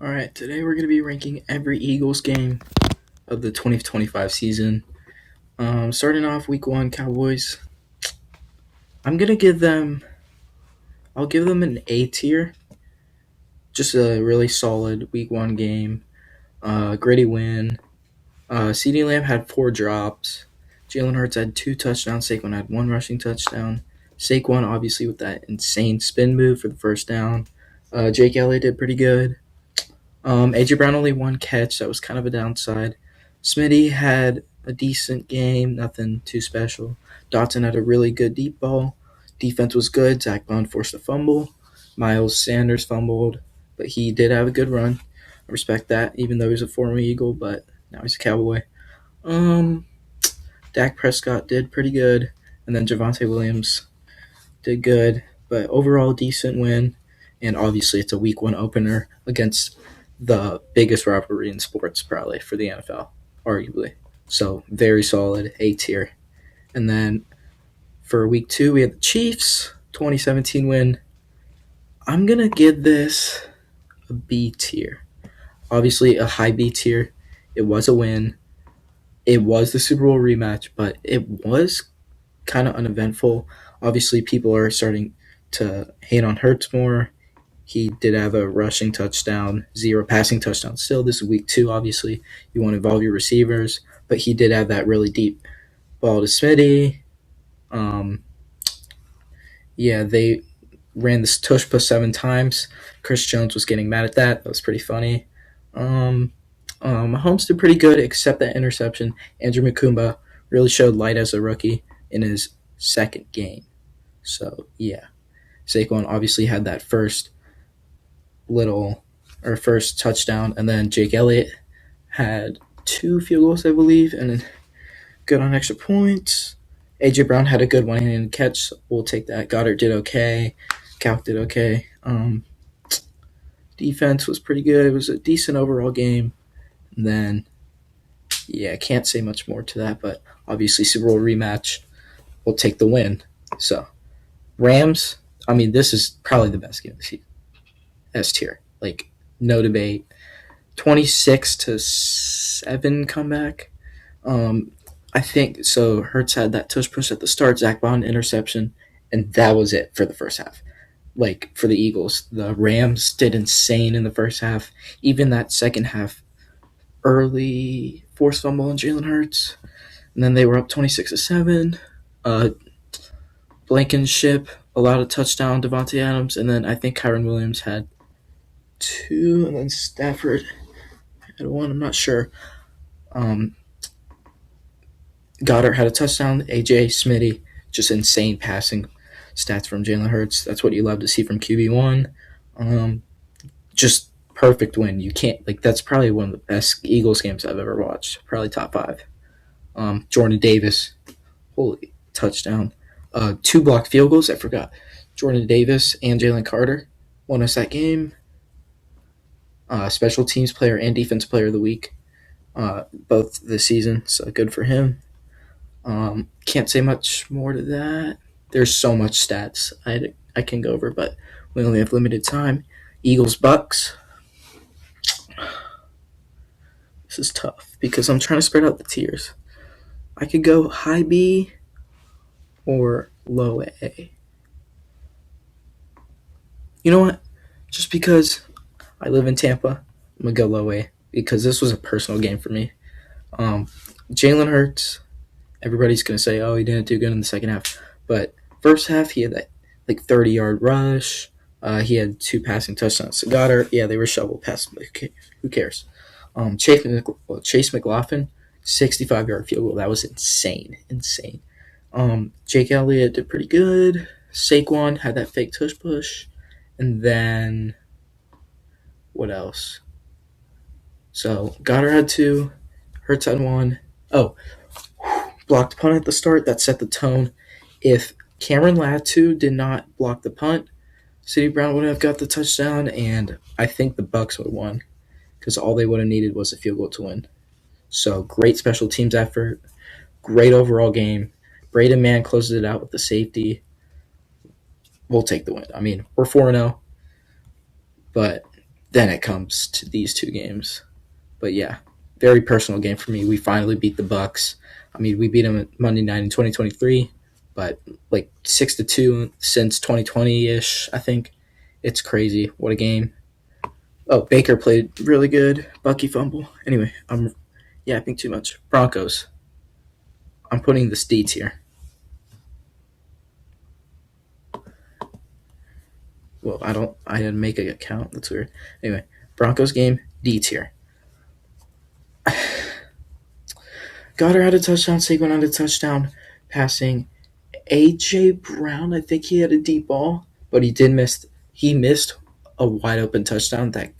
All right, today we're going to be ranking every Eagles game of the 2025 season. Starting off week one, Cowboys. I'm going to I'll give them an A tier. Just a really solid week one game. Gritty win. CeeDee Lamb had 4 drops. Jalen Hurts had 2 touchdowns. Saquon had 1 rushing touchdown. Saquon, obviously, with that insane spin move for the first down. Jake Elliott did pretty good. AJ Brown only 1 catch. That was kind of a downside. Smitty had a decent game, nothing too special. Dotson had a really good deep ball. Defense was good. Zach Bond forced a fumble. Miles Sanders fumbled, but he did have a good run. I respect that, even though he's a former Eagle, but now he's a Cowboy. Um, Dak Prescott did pretty good, and then Javonte Williams did good, but overall decent win. And obviously, it's a week one opener against the biggest rivalry in sports, probably for the NFL, arguably. So very solid, A tier. And then for week two, we had the Chiefs 2017 win. I'm gonna give this a B tier. Obviously, a high B tier. It was a win. It was the Super Bowl rematch, but it was kind of uneventful. Obviously, people are starting to hate on Hurts more. He did have a rushing touchdown, 0 passing touchdowns. Still, this is week two, obviously. You want to involve your receivers, but he did have that really deep ball to Smitty. Um, yeah, they ran this tush push 7 times. Chris Jones was getting mad at that. That was pretty funny. Um, Mahomes did pretty good, except that interception. Andrew Makumba really showed light as a rookie in his second game. So, yeah. Saquon obviously had that little first touchdown, and then Jake Elliott had 2 field goals, I believe, and then good on extra points. AJ Brown had a good one-handed catch. So we'll take that. Goddard did okay. Calc did okay. Defense was pretty good. It was a decent overall game. And then, yeah, I can't say much more to that, but obviously Super Bowl rematch. We'll take the win. So Rams. I mean, this is probably the best game of the season. S tier, like no debate. 26-7 comeback. I think so. Hurts had that tush push at the start, Zach Bond interception, and that was it for the first half. Like for the Eagles, the Rams did insane in the first half. Even that second half, early forced fumble on Jalen Hurts, and then they were up 26-7. Uh, Blankenship allowed a touchdown, Devontae Adams, and then I think Kyron Williams had 2, and then Stafford had 1. I'm not sure. Um, Goddard had a touchdown. AJ Smitty, just insane passing stats from Jalen Hurts. That's what you love to see from QB1. Just perfect win. You can't that's probably one of the best Eagles games I've ever watched. Probably top 5. Jordan Davis, holy touchdown. 2 blocked field goals. I forgot. Jordan Davis and Jalen Carter won us that game. Special teams player and defense player of the week, both this season. So good for him. Can't say much more to that. There's so much stats I can go over, but we only have limited time. Eagles Bucks. This is tough because I'm trying to spread out the tiers. I could go high B or low A. You know what? Just because I live in Tampa, I'm gonna go low A because this was a personal game for me. Um, Jalen Hurts. Everybody's gonna say, "Oh, he didn't do good in the second half," but first half he had that 30-yard rush. He had 2 passing touchdowns to Goddard. Yeah, they were shovel passes. But who cares? Chase McLaughlin, 65-yard field goal. That was insane, insane. Jake Elliott did pretty good. Saquon had that fake tush push, and then what else? So Goddard had 2, Hurts had 1. Oh, blocked punt at the start. That set the tone. If Cameron Latu did not block the punt, City Brown would have got the touchdown, and I think the Bucks would have won because all they would have needed was a field goal to win. So great special teams effort, great overall game. Braden Mann closes it out with the safety. We'll take the win. I mean, we're 4-0, but Then it comes to these two games. But yeah, very personal game for me. We finally beat the Bucks. I mean, we beat them at Monday night in 2023, but like 6-2 since 2020 ish. I think it's crazy. What a game! Oh, Baker played really good. Bucky fumble. Anyway, I'm yapping too much. Broncos. I'm putting this D tier. Well, I don't. I didn't make an account. That's weird. Anyway, Broncos game D tier. Goddard had a touchdown. Saquon had a touchdown. Passing. AJ Brown. I think he had a deep ball, but he did miss. He missed a wide open touchdown that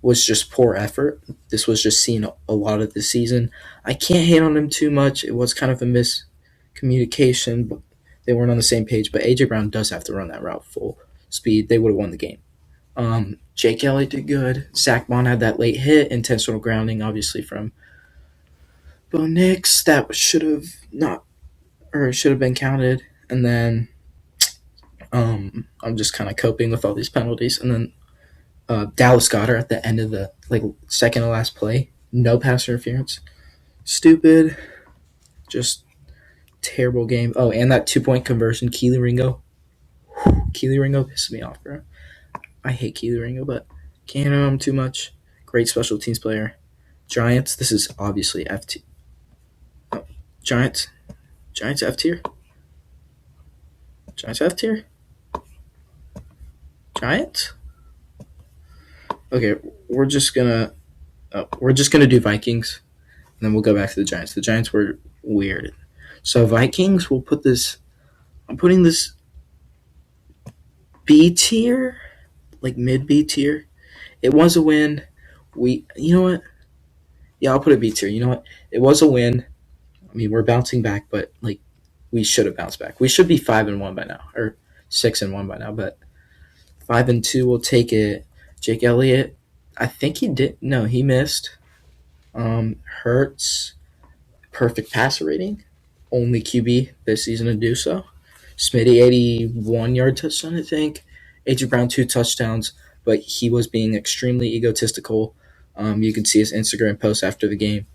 was just poor effort. This was just seen a lot of the season. I can't hate on him too much. It was kind of a miscommunication, but they weren't on the same page. But AJ Brown does have to run that route full speed. They would have won the game. Jake Elliott did good. Zach Bond had that late hit, intentional grounding, obviously from Bo Nix. That should have not, or should have been counted. And then I'm just kind of coping with all these penalties. And then Dallas Goddard at the end of the second to last play, no pass interference. Stupid, just terrible game. Oh, and that 2 point conversion, Keely Ringo. Keely Ringo pissed me off, bro. I hate Keely Ringo, but can't know him too much. Great special teams player. Giants. This is obviously F tier. Oh, Giants. Giants F tier. Giants F tier. Giants. Okay, we're just gonna do Vikings, and then we'll go back to the Giants. The Giants were weird. So Vikings, we'll put this. I'm putting this B tier, like mid B tier. It was a win. You know what? Yeah, I'll put a B tier. You know what? It was a win. I mean, we're bouncing back, but like we should have bounced back. We should be 5-1 by now, or 6-1 by now. But 5-2, we'll take it. Jake Elliott, I think he did. No, he missed. Hurts, perfect passer rating. Only QB this season to do so. Smitty, 81-yard touchdown, I think. AJ Brown, 2 touchdowns, but he was being extremely egotistical. You can see his Instagram post after the game.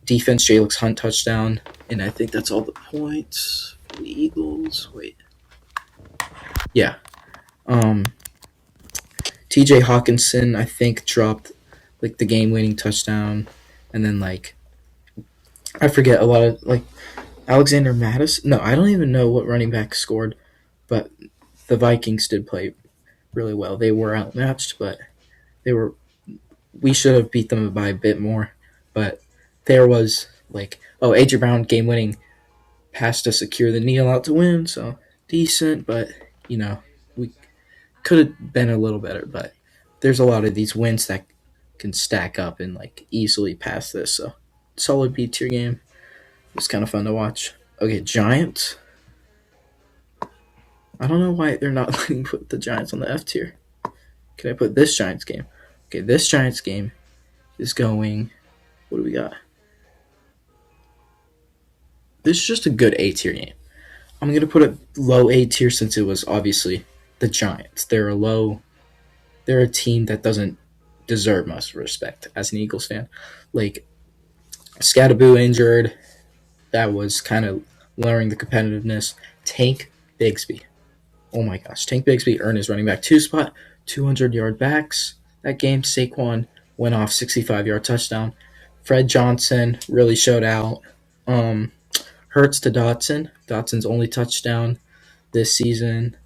Defense, Jalix Hunt touchdown, and I think that's all the points for the Eagles. Wait. Yeah. TJ Hawkinson, I think, dropped like the game-winning touchdown, and then I forget a lot of Alexander Mattis. No, I don't even know what running back scored, but the Vikings did play really well. They were outmatched, but we should have beat them by a bit more. But there was AJ Brown game winning pass to secure the kneel out to win, so decent, but we could have been a little better. But there's a lot of these wins that can stack up and easily pass this. So solid B tier game. It was kind of fun to watch. Okay, Giants. I don't know why they're not letting me put the Giants on the F tier. Can I put this Giants game? Okay, this Giants game is going. What do we got? This is just a good A tier game. I'm going to put it low A tier since it was obviously the Giants. They're a team that doesn't deserve much respect as an Eagles fan. Scatterboo injured. That was kind of lowering the competitiveness. Tank Bigsby. Oh my gosh. Tank Bigsby earned his running back 2 spot. 200-yard backs. That game, Saquon went off 65-yard touchdown. Fred Johnson really showed out. Hurts to Dotson. Dotson's only touchdown this season.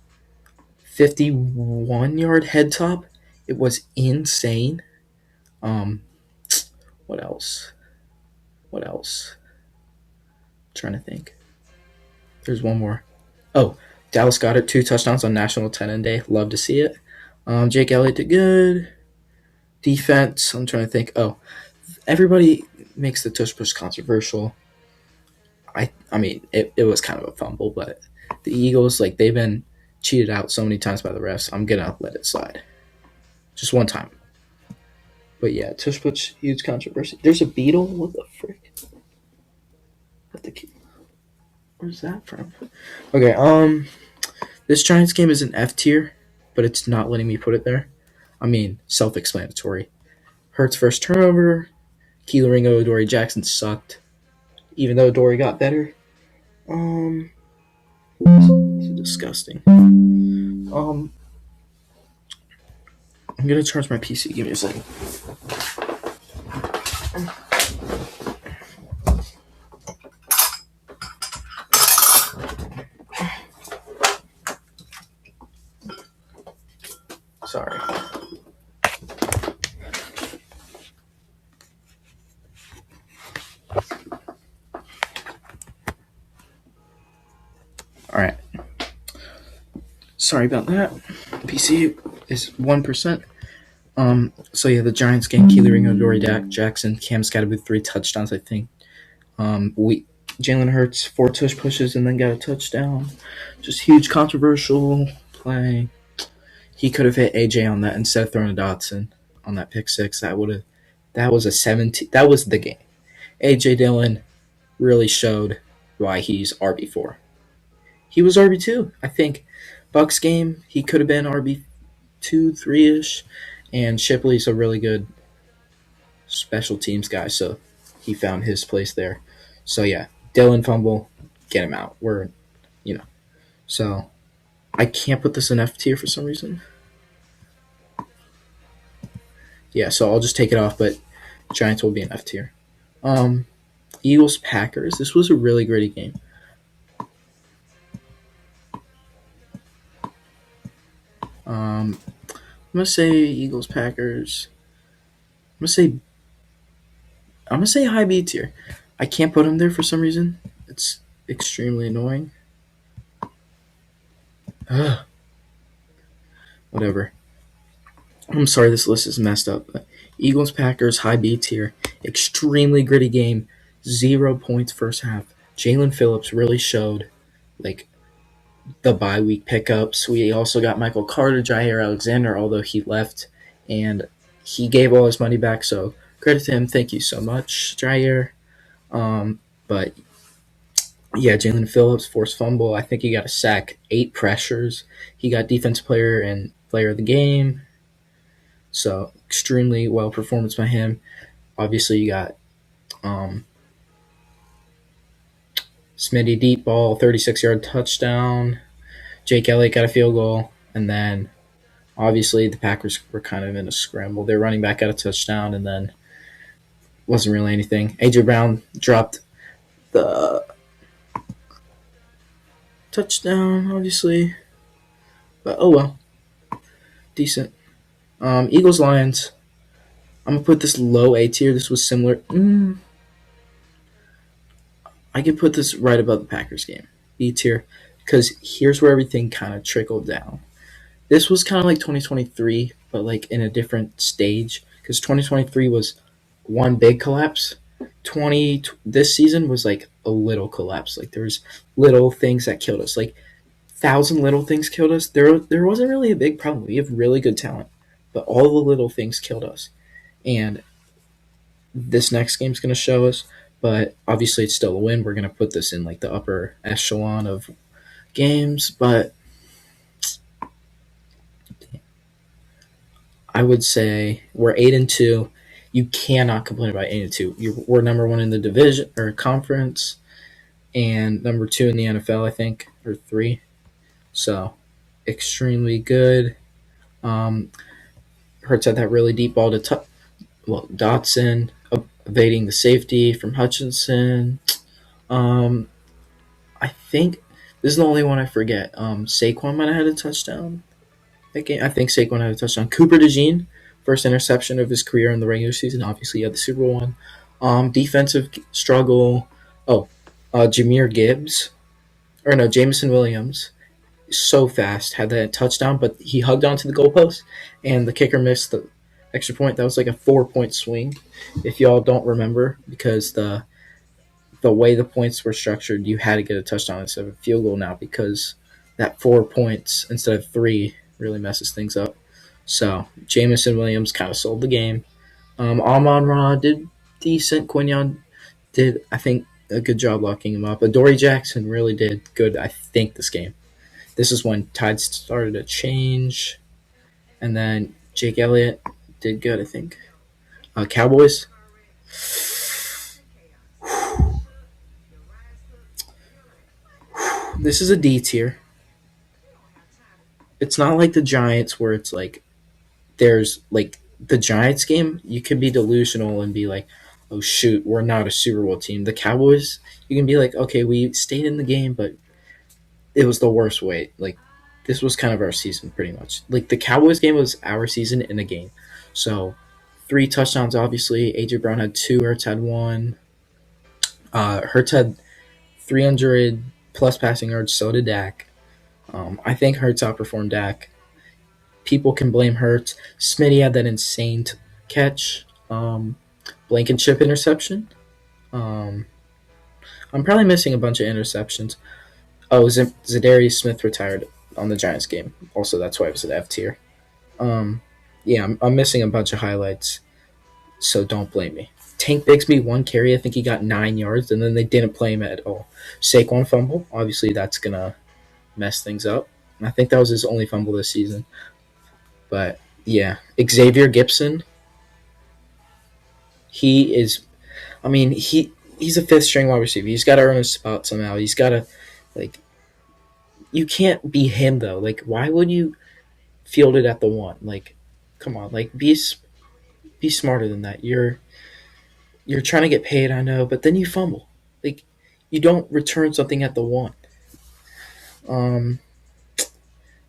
51-yard head top. It was insane. What else? I'm trying to think. There's one more. Oh, Dallas Goedert, 2 touchdowns on National Tight End Day. Love to see it. Jake Elliott did good. Defense, I'm trying to think. Oh, everybody makes the tush push controversial. I mean, it was kind of a fumble, but the Eagles, they've been cheated out so many times by the refs. I'm going to let it slide. Just one time. But yeah, tush push, huge controversy. There's a beetle? What the frick? Where's that from? Okay, this Giants game is an F tier, but it's not letting me put it there. I mean, self-explanatory. Hurts first turnover. Keeling Adoree Jackson sucked, even though Adoree got better. Um, this is disgusting. I'm gonna charge my PC. Give me a second. Sorry. All right. Sorry about that. PC is 1%. So yeah, the Giants game, Keeling Adoree Jackson, Cam Scatterboo 3 touchdowns, I think. We Jalen Hurts 4 tush pushes and then got a touchdown. Just huge controversial play. He could have hit AJ on that instead of throwing to Dotson on that pick six. That was a 17. That was the game. AJ Dillon really showed why he's RB4. He was RB2, I think. Bucks game, he could have been RB2, 3 ish. And Shipley's a really good special teams guy, so he found his place there. So yeah, Dillon fumble, get him out. So I can't put this in F tier for some reason. Yeah, so I'll just take it off, but Giants will be in F tier. Eagles Packers. This was a really gritty game. I'm gonna say Eagles Packers. I'm gonna say high B tier. I can't put them there for some reason. It's extremely annoying. Ugh. Whatever. I'm sorry this list is messed up. But Eagles Packers high B tier. Extremely gritty game. 0 points first half. Jalen Phillips really showed like the bye week pickups. We also got Michael Carter, Jair Alexander, although he left, and he gave all his money back. So credit to him. Thank you so much, Jair. But yeah, Jalen Phillips forced fumble. I think he got a sack, 8 pressures. He got defensive player and player of the game. So extremely well performance by him. Obviously, you got Smitty deep ball, 36-yard touchdown. Jake Elliott got a field goal, and then obviously the Packers were kind of in a scramble. Their running back got a touchdown, and then wasn't really anything. AJ Brown dropped the touchdown, obviously, but oh well, decent. Eagles Lions. I'm gonna put this low A tier. This was similar. I could put this right above the Packers game, B tier, because here's where everything kind of trickled down. This was kind of like 2023, but like in a different stage, because 2023 was one big collapse. This season was like a little collapse. Like there's little things that killed us. Like 1,000 little things killed us. There wasn't really a big problem. We have really good talent, but all the little things killed us. And this next game's going to show us. But obviously, it's still a win. We're going to put this in like the upper echelon of games. But I would say we're 8-2. You cannot complain about 8-2. We're number 1 in the division or conference, and number 2 in the NFL, I think, or 3. So extremely good. Hurts had that really deep ball to Dotson evading the safety from Hutchinson. I think this is the only one I forget. Saquon might have had a touchdown that game. I think Saquon had a touchdown. Cooper DeJean, first interception of his career in the regular season. Obviously, he had the Super Bowl one. Defensive struggle. Jameer Gibbs. Or no, Jameson Williams. So fast. Had that touchdown, but he hugged onto the goalpost, and the kicker missed the extra point. That was like a 4-point swing, if y'all don't remember, because the way the points were structured, you had to get a touchdown instead of a field goal now, because that 4 points instead of 3 really messes things up. So Jameson Williams kind of sold the game. Amon-Ra did decent. Quinyon did, I think, a good job locking him up. Adoree Jackson really did good, I think, this game. This is when tides started to change. And then Jake Elliott did good, I think. Cowboys. This is a D tier. It's not like the Giants where it's like there's like the Giants game. You can be delusional and be like, "Oh shoot, we're not a Super Bowl team." The Cowboys, you can be like, "Okay, we stayed in the game, but it was the worst way." Like this was kind of our season, pretty much. Like the Cowboys game was our season in a game. So 3 touchdowns, obviously. AJ Brown had two. Hurts had one. Hurts had 300 plus passing yards. So did Dak. I think Hurts outperformed Dak. People can blame Hurts. Smitty had that insane catch. Blankenship interception. Um, I'm probably missing a bunch of interceptions. Oh, Zadarius Smith retired on the Giants game. Also, that's why it was at F tier. Um, yeah, I'm missing a bunch of highlights, so don't blame me. Tank Bigsby 1 carry. I think he got 9 yards, and then they didn't play him at all. Saquon fumble. Obviously, that's gonna mess things up. And I think that was his only fumble this season. But yeah, Xavier Gibson. He is. I mean, he's a fifth string wide receiver. He's got to earn his spot somehow. He's got to like. You can't be him though. Like, why would you field it at the one? Like, come on. Like, be smarter than that. You're trying to get paid, I know, but then you fumble. Like, you don't return something at the one. Um,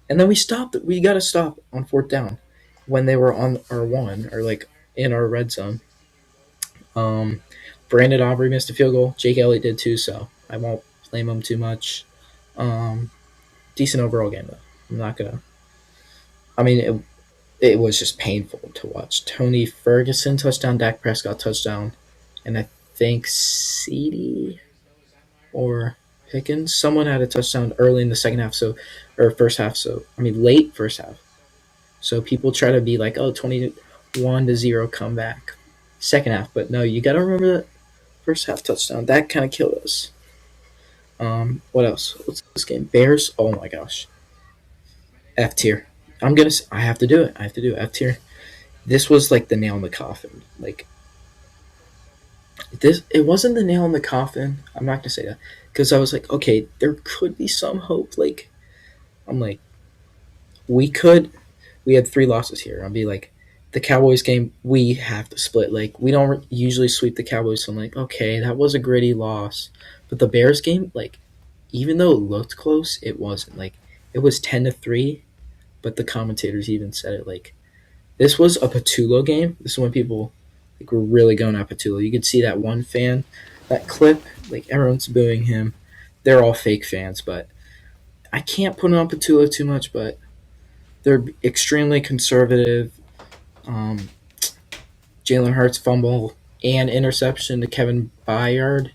and then we stopped. We got to stop on fourth down when they were on our one or like in our red zone. Um, Brandon Aubrey missed a field goal. Jake Elliott did too, so I won't blame him too much. Um, Decent overall game though. I'm not gonna. I mean, it was just painful to watch. Tony Ferguson touchdown, Dak Prescott touchdown, and I think CD or Pickens. Someone had a touchdown early in the second half, so or first half. So I mean, late first half. So people try to be like, oh, 21-0 comeback, second half, but no, you got to remember that first half touchdown that kind of killed us. What else? What's this game? Bears. Oh my gosh, F tier. I have to do it. I have to do it. F tier. This was like the nail in the coffin. Like this, it wasn't the nail in the coffin. I'm not gonna say that because I was like, okay, there could be some hope. Like I'm like, we could. We had 3 losses here. I'll be like, the Cowboys game, we have to split. Like we don't usually sweep the Cowboys. So I'm like, okay, that was a gritty loss. But the Bears game, like, even though it looked close, it wasn't. Like it was 10-3, but the commentators even said it like this was a Patullo game. This is when people like were really going at Patullo. You could see that one fan, that clip, like everyone's booing him. They're all fake fans, but I can't put it on Patullo too much. But they're extremely conservative. Um, Jalen Hurts fumble and interception to Kevin Byard.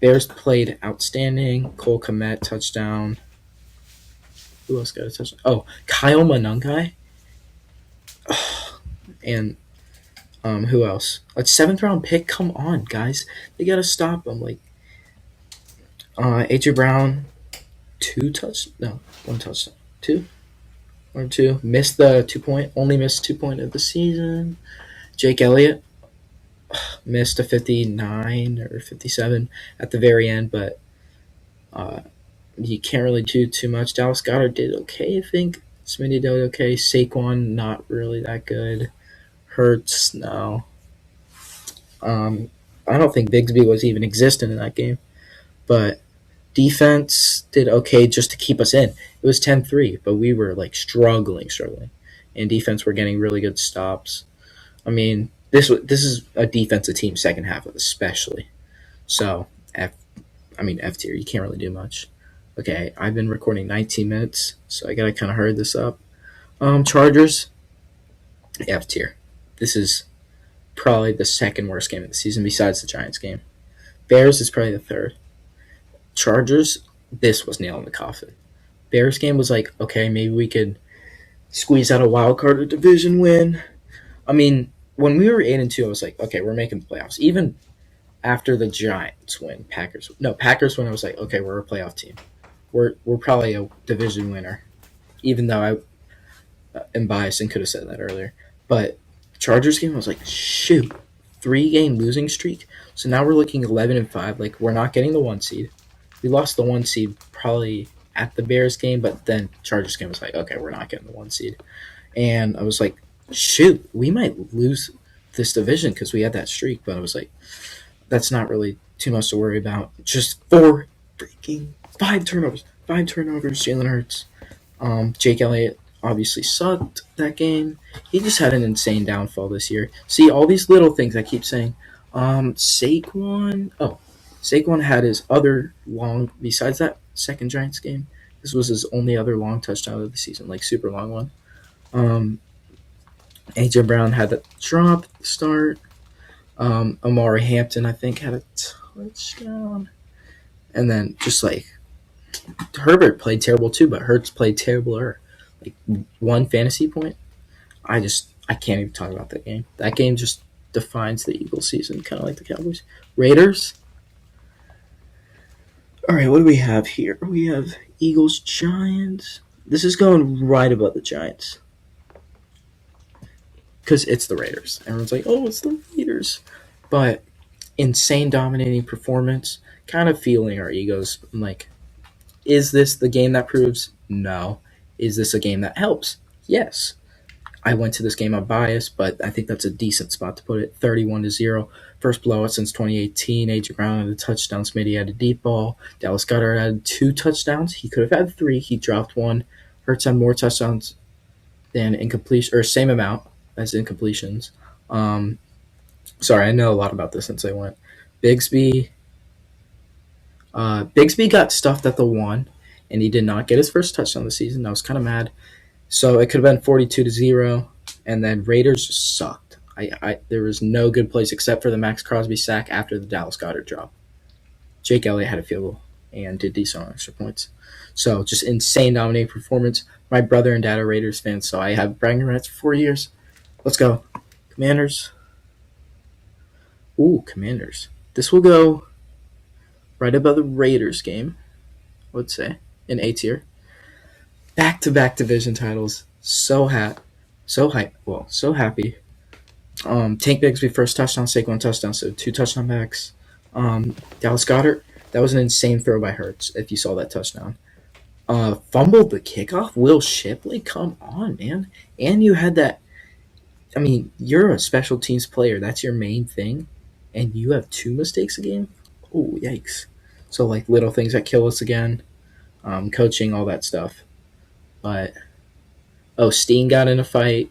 Bears played outstanding. Cole Kmet touchdown. Who else got a touchdown? Oh, Kyle Monangai. And who else? A seventh round pick. Come on, guys. They gotta stop them. Like AJ Brown, 2 touch. No, 1 touchdown. Two or two. Missed the 2 point. Only missed 2 point of the season. Jake Elliott missed a 59 or 57 at the very end, but uh, you can't really do too much. Dallas Goddard did okay, I think. Smitty did okay. Saquon not really that good. Hurts no. I don't think Bigsby was even existent in that game. But defense did okay just to keep us in. It was 10-3, but we were like struggling. And defense were getting really good stops. I mean, this is a defensive team second half especially. So F tier. You can't really do much. Okay, I've been recording 19 minutes, so I gotta kind of hurry this up. Chargers, F tier. This is probably the second worst game of the season besides the Giants game. Bears is probably the third. Chargers, this was nail in the coffin. Bears game was like, okay, maybe we could squeeze out a wild card or division win. I mean, when we were 8-2, I was like, okay, we're making the playoffs. Even after the Giants win, Packers win, I was like, okay, we're a playoff team. We're probably a division winner. Even though I am biased and could have said that earlier. But Chargers game, I was like, shoot, 3 game losing streak. So now we're looking 11-5. Like we're not getting the 1 seed. We lost the 1 seed probably at the Bears game, but then Chargers game was like, okay, we're not getting the 1 seed. And I was like, shoot, we might lose this division because we had that streak. But I was like, that's not really too much to worry about. Just 5 turnovers, 5 turnovers. Jalen Hurts, Jake Elliott obviously sucked that game. He just had an insane downfall this year. See all these little things I keep saying. Saquon had his other long besides that second Giants game. This was his only other long touchdown of the season, like super long one. Um, AJ Brown had that drop start. Amari Hampton, I think, had a touchdown. And then just like Herbert played terrible too, but Hurts played terribler. Like 1 fantasy point. I can't even talk about that game. That game just defines the Eagles season, kind of like the Cowboys. Raiders. All right, what do we have here? We have Eagles Giants. This is going right above the Giants because it's the Raiders. Everyone's like, oh, it's the Raiders, but insane dominating performance. Kind of feeling our egos. I'm like, is this the game that proves? No. Is this a game that helps? Yes. I went to this game on bias, but I think that's a decent spot to put it. 31-0. First blowout since 2018. AJ Brown had a touchdown. Smitty had a deep ball. Dallas Goedert had 2 touchdowns. He could have had 3. He dropped 1. Hurts had more touchdowns than incompletion, or same amount as incompletions. Sorry, I know a lot about this since I went. Bigsby. Bigsby got stuffed at the 1, and he did not get his first touchdown of the season. I was kind of mad. So it could have been 42-0, and then Raiders just sucked. There was no good plays except for the Max Crosby sack after the Dallas Goedert drop. Jake Elliott had a field goal and did decent on extra points. So just insane dominating performance. My brother and dad are Raiders fans, so I have bragging rights for 4 years. Let's go. Commanders. Ooh, Commanders. This will go right above the Raiders game, I would say, in A tier. Back-to-back division titles. So happy. So happy. Tank Bigsby first touchdown, Saquon touchdown, so 2 touchdown backs. Dallas Goedert, that was an insane throw by Hurts. If you saw that touchdown, fumbled the kickoff. Will Shipley, come on, man! And you had that. I mean, you're a special teams player. That's your main thing, and you have 2 mistakes a game. Oh, yikes! So like little things that kill us again. Coaching, all that stuff. But Steen got in a fight.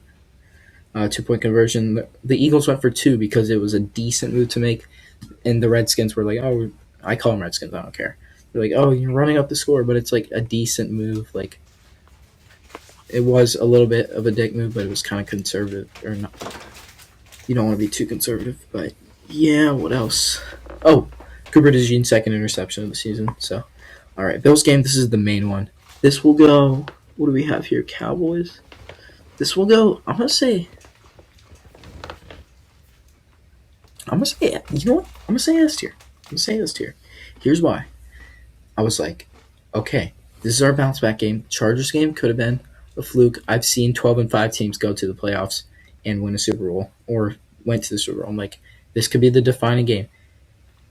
2-point conversion. The Eagles went for 2 because it was a decent move to make, and the Redskins were like, "Oh, I call them Redskins. I don't care." They're like, "Oh, you're running up the score," but it's like a decent move. Like it was a little bit of a dick move, but it was kind of conservative, or not. You don't want to be too conservative, but yeah. What else? Oh, Cooper DeJean's second interception of the season. So, all right, Bills game. This is the main one. This will go. What do we have here? Cowboys. This will go. I'm gonna say. You know what? I'm gonna say S tier. Here's why. I was like, okay, this is our bounce back game. Chargers game could have been a fluke. I've seen 12-5 teams go to the playoffs and win a Super Bowl or went to the Super Bowl. I'm like, this could be the defining game.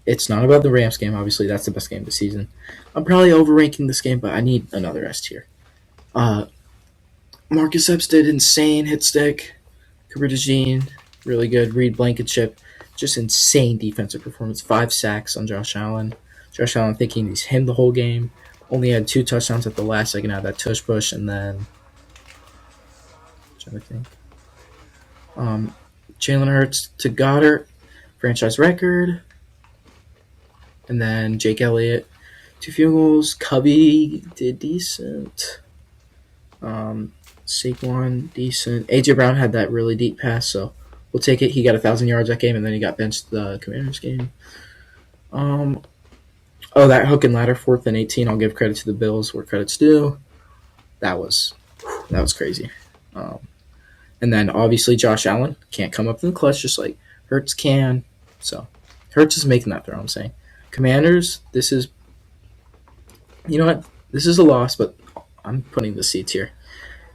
It's not about the Rams game. Obviously, that's the best game of the season. I'm probably overranking this game, but I need another S tier. Marcus Epps did insane hit stick. Cooper DeJean, really good. Reed Blankenship, just insane defensive performance. 5 sacks on Josh Allen. Josh Allen thinking he's him the whole game. Only had 2 touchdowns at the last second out of that tush push, and then I'm trying to think. Jalen Hurts to Goddard, franchise record. And then Jake Elliott, 2 field goals. Cubby did decent. Saquon, decent. AJ Brown had that really deep pass, so we'll take it. He got 1,000 yards that game, and then he got benched the Commanders game. That hook and ladder, 4th and 18. I'll give credit to the Bills where credit's due. That was crazy. And then obviously Josh Allen can't come up in the clutch just like Hurts can. So Hurts is making that throw. I'm saying Commanders. This is, you know what? This is a loss, but I'm putting the C tier.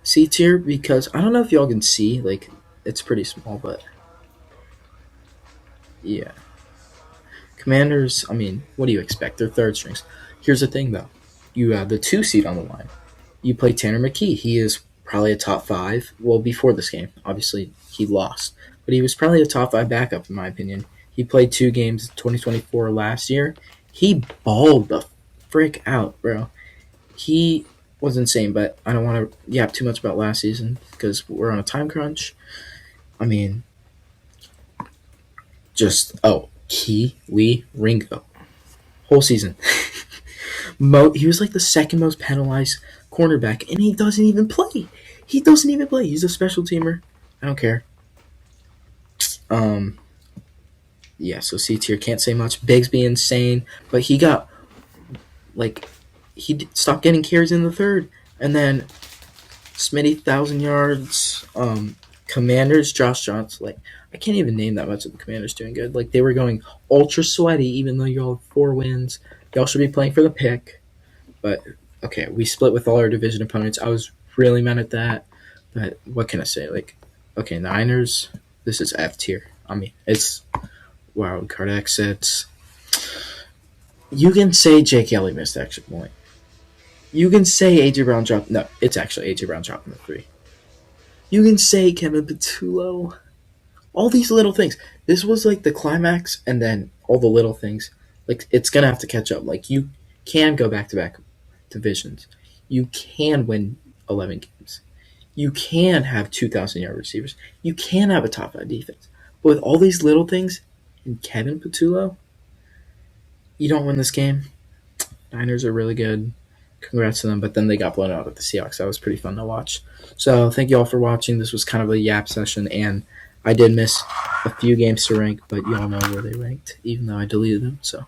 C tier because I don't know if y'all can see, like, It's pretty small, but yeah. Commanders, I mean, what do you expect? They're third strings. Here's the thing, though. You have the 2 seed on the line. You play Tanner McKee. He is probably a top 5. Well, before this game, obviously he lost, but he was probably a top 5 backup in my opinion. He played 2 games 2024 last year. He balled the frick out, bro. He was insane, but I don't want to yap too much about last season because we're on a time crunch. I mean, Kiwi Ringo whole season. He was like the second most penalized cornerback, and he doesn't even play. He doesn't even play. He's a special teamer. I don't care. Um, yeah. So C tier can't say much. Bigsby insane, but he got like he stopped getting carries in the third, and then Smitty 1,000 yards. Commanders Josh Johnson. Like I can't even name that much of the Commanders doing good. Like they were going ultra sweaty, even though y'all have 4 wins. Y'all should be playing for the pick. But okay, we split with all our division opponents. I was really mad at that. But what can I say? Like, okay, Niners, this is F tier. I mean, it's wild card exits. You can say Jake Elliott missed the extra point. You can say AJ Brown dropped. No, it's actually AJ Brown dropping the 3. You can say Kevin Patullo. All these little things. This was like the climax, and then all the little things. Like it's gonna have to catch up. Like you can go back to back divisions. You can win 11 games. You can have 2,000-yard receivers. You can have a top 5 defense. But with all these little things and Kevin Patullo, you don't win this game. Niners are really good. Congrats to them. But then they got blown out with the Seahawks. That was pretty fun to watch. So thank you all for watching. This was kind of a yap session, and I did miss a few games to rank, but y'all know where they ranked, even though I deleted them. So